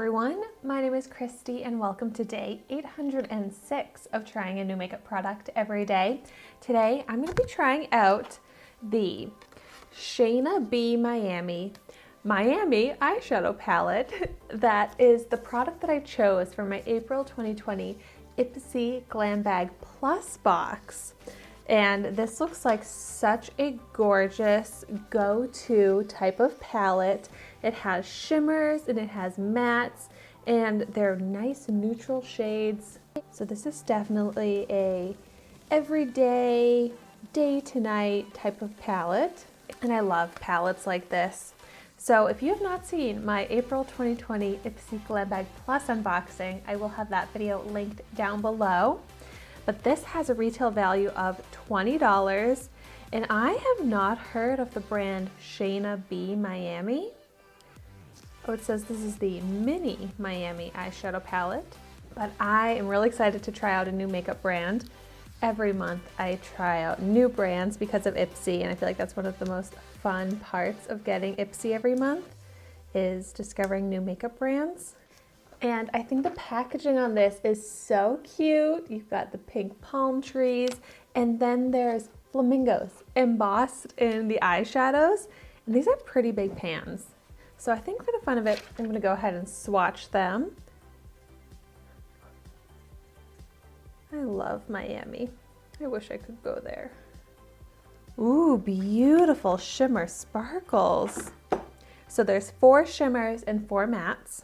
everyone, my name is Christy and welcome to day 806 of trying a new makeup product every day. Today I'm going to be trying out the SHAINA B Miami eyeshadow palette. That is the product that I chose for my April 2020 Ipsy Glam Bag Plus box. And this looks like such a gorgeous go-to type of palette. It has shimmers and it has mattes and they're nice neutral shades. So this is definitely a everyday, day to night type of palette. And I love palettes like this. So if you have not seen my April 2020 Ipsy Glam Bag Plus unboxing, I will have that video linked down below. But this has a retail value of $20, and I have not heard of the brand SHAINA B Miami. Oh, it says this is the Mini Miami eyeshadow palette, but I am really excited to try out a new makeup brand. Every month I try out new brands because of Ipsy, and I feel like that's one of the most fun parts of getting Ipsy every month, is discovering new makeup brands. And I think the packaging on this is so cute. You've got the pink palm trees, and then there's flamingos embossed in the eyeshadows. And these are pretty big pans. So I think for the fun of it, I'm gonna go ahead and swatch them. I love Miami. I wish I could go there. Ooh, beautiful shimmer sparkles. So there's 4 shimmers and 4 mattes.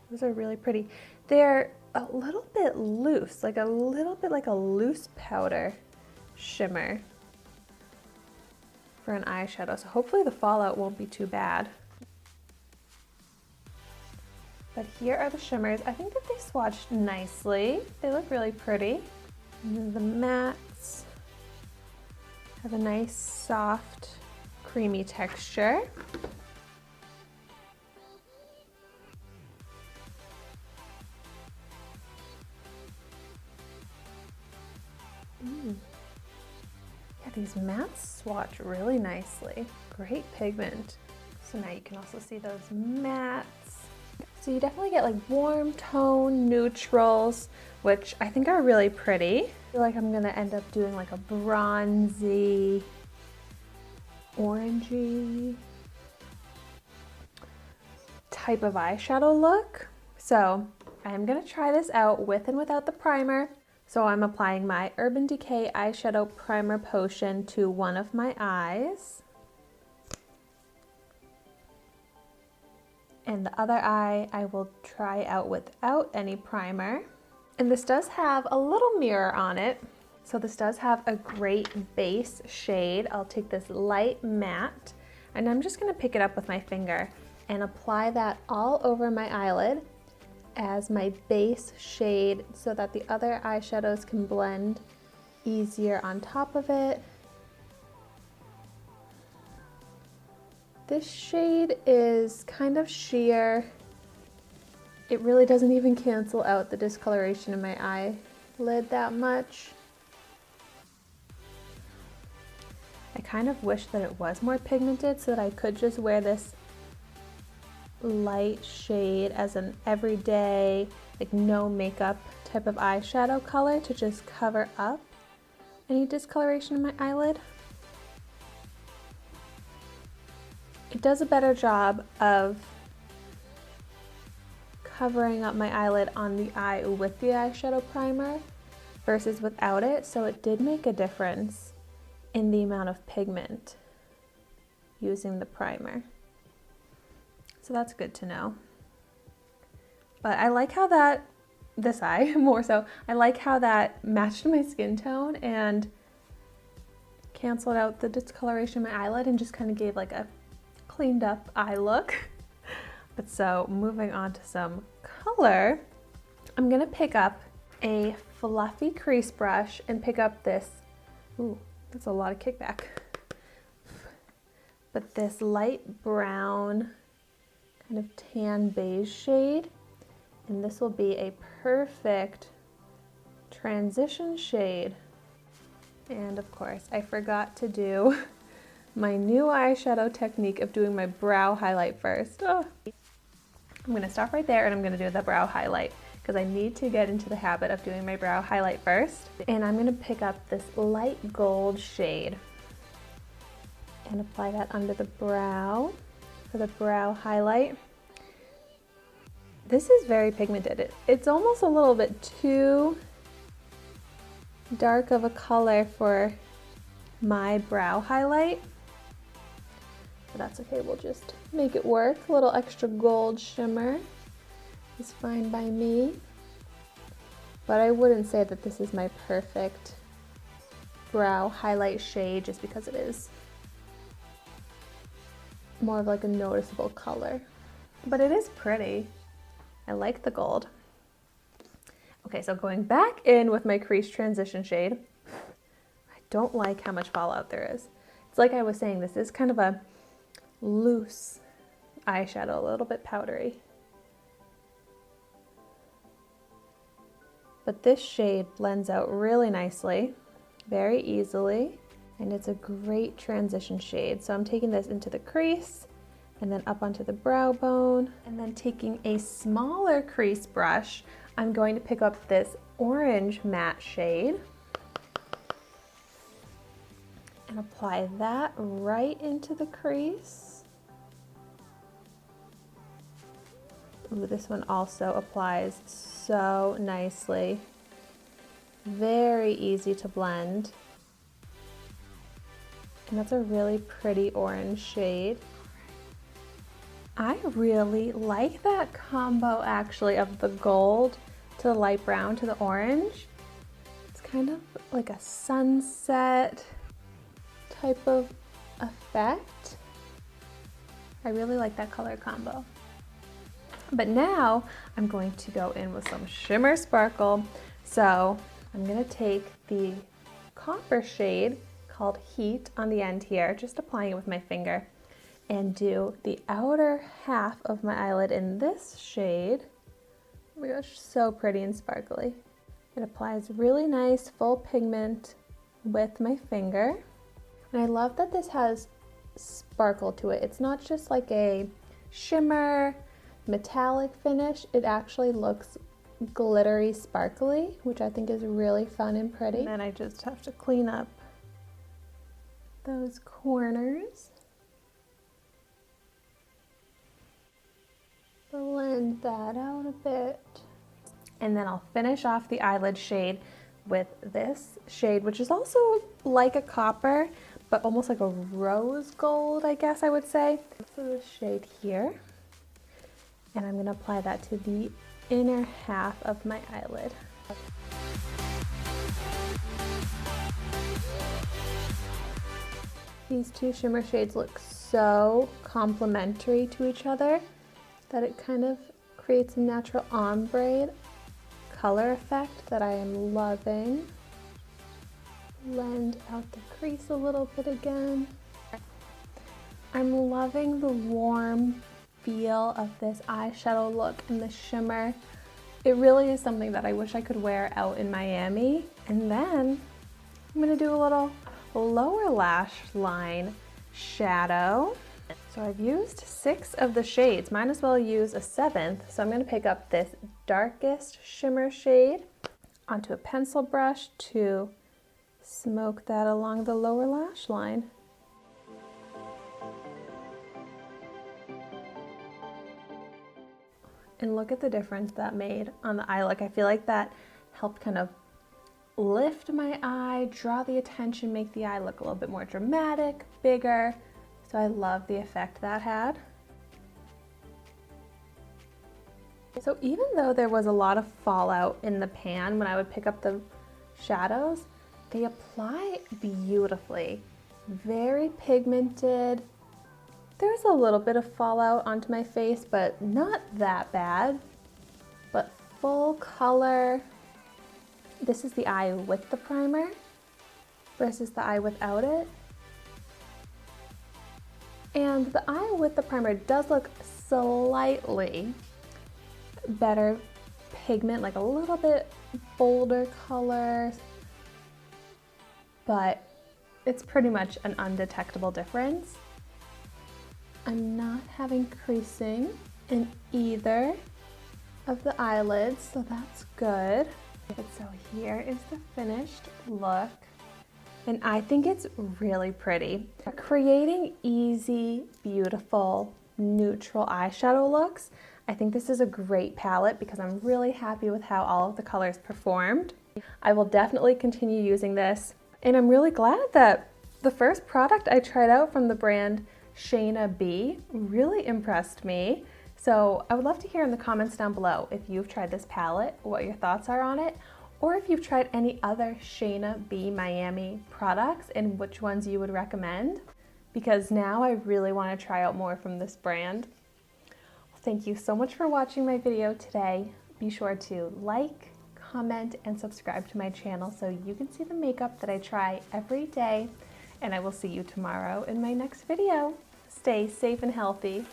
Those are really pretty. They're a little bit loose, like a little bit like a loose powder shimmer for an eyeshadow. So hopefully the fallout won't be too bad. But here are the shimmers. I think that they swatched nicely. They look really pretty. And then the mattes have a nice soft creamy texture. Yeah, these mattes swatch really nicely. Great pigment. So now you can also see those mattes. So you definitely get like warm tone neutrals, which I think are really pretty. I feel like I'm gonna end up doing like a bronzy, orangey type of eyeshadow look. So I'm gonna try this out with and without the primer. So I'm applying my Urban Decay Eyeshadow Primer Potion to one of my eyes. And the other eye I will try out without any primer. And this does have a little mirror on it. So this does have a great base shade. I'll take this light matte and I'm just gonna pick it up with my finger and apply that all over my eyelid as my base shade so that the other eyeshadows can blend easier on top of it. This shade is kind of sheer. It really doesn't even cancel out the discoloration in my eyelid that much. I kind of wish that it was more pigmented so that I could just wear this light shade as an everyday, like no makeup type of eyeshadow color to just cover up any discoloration in my eyelid. It does a better job of covering up my eyelid on the eye with the eyeshadow primer versus without it, so it did make a difference in the amount of pigment using the primer. So that's good to know. But I like how this eye more so, I like how that matched my skin tone and canceled out the discoloration in my eyelid and just kind of gave like a cleaned up eye look. But so moving on to some color, I'm gonna pick up a fluffy crease brush and pick up this, ooh, that's a lot of kickback. But this light brown, kind of tan beige shade, and this will be a perfect transition shade. And of course I forgot to do my new eyeshadow technique of doing my brow highlight first. Oh. I'm gonna stop right there and I'm gonna do the brow highlight because I need to get into the habit of doing my brow highlight first. And I'm gonna pick up this light gold shade and apply that under the brow for the brow highlight. This is very pigmented. It's almost a little bit too dark of a color for my brow highlight, but that's okay, we'll just make it work. A little extra gold shimmer is fine by me, but I wouldn't say that this is my perfect brow highlight shade just because it is more of like a noticeable color, but it is pretty. I like the gold. Okay, so going back in with my crease transition shade, I don't like how much fallout there is. It's like I was saying, this is kind of a loose eyeshadow, a little bit powdery. But this shade blends out really nicely, very easily, and it's a great transition shade. So I'm taking this into the crease and then up onto the brow bone, and then taking a smaller crease brush, I'm going to pick up this orange matte shade and apply that right into the crease. Ooh, this one also applies so nicely. Very easy to blend. And that's a really pretty orange shade. I really like that combo actually of the gold to the light brown to the orange. It's kind of like a sunset type of effect. I really like that color combo. But now I'm going to go in with some shimmer sparkle. So I'm gonna take the copper shade called Heat on the end here, just applying it with my finger, and do the outer half of my eyelid in this shade. Oh my gosh, so pretty and sparkly. It applies really nice full pigment with my finger. And I love that this has sparkle to it. It's not just like a shimmer metallic finish. It actually looks glittery sparkly, which I think is really fun and pretty. And then I just have to clean up those corners. Blend that out a bit. And then I'll finish off the eyelid shade with this shade, which is also like a copper, but almost like a rose gold, I guess I would say. So this shade here. And I'm gonna apply that to the inner half of my eyelid. These two shimmer shades look so complementary to each other that it kind of creates a natural ombre color effect that I am loving. Blend out the crease a little bit again. I'm loving the warm feel of this eyeshadow look and the shimmer. It really is something that I wish I could wear out in Miami. And then I'm gonna do a little lower lash line shadow. So I've used 6 of the shades, might as well use a 7th. So I'm gonna pick up this darkest shimmer shade onto a pencil brush to smoke that along the lower lash line. And look at the difference that made on the eye look. I feel like that helped kind of lift my eye, draw the attention, make the eye look a little bit more dramatic, bigger. So I love the effect that had. So even though there was a lot of fallout in the pan when I would pick up the shadows, they apply beautifully. Very pigmented. There's a little bit of fallout onto my face, but not that bad. But full color. This is the eye with the primer versus the eye without it. And the eye with the primer does look slightly better pigment, like a little bit bolder colors, but it's pretty much an undetectable difference. I'm not having creasing in either of the eyelids, so that's good. So here is the finished look, and I think it's really pretty. Creating easy, beautiful, neutral eyeshadow looks, I think this is a great palette because I'm really happy with how all of the colors performed. I will definitely continue using this, and I'm really glad that the first product I tried out from the brand SHAINA B really impressed me. So I would love to hear in the comments down below if you've tried this palette, what your thoughts are on it, or if you've tried any other SHAINA B Miami products and which ones you would recommend, because now I really want to try out more from this brand. Thank you so much for watching my video today. Be sure to like, comment, and subscribe to my channel so you can see the makeup that I try every day, and I will see you tomorrow in my next video. Stay safe and healthy.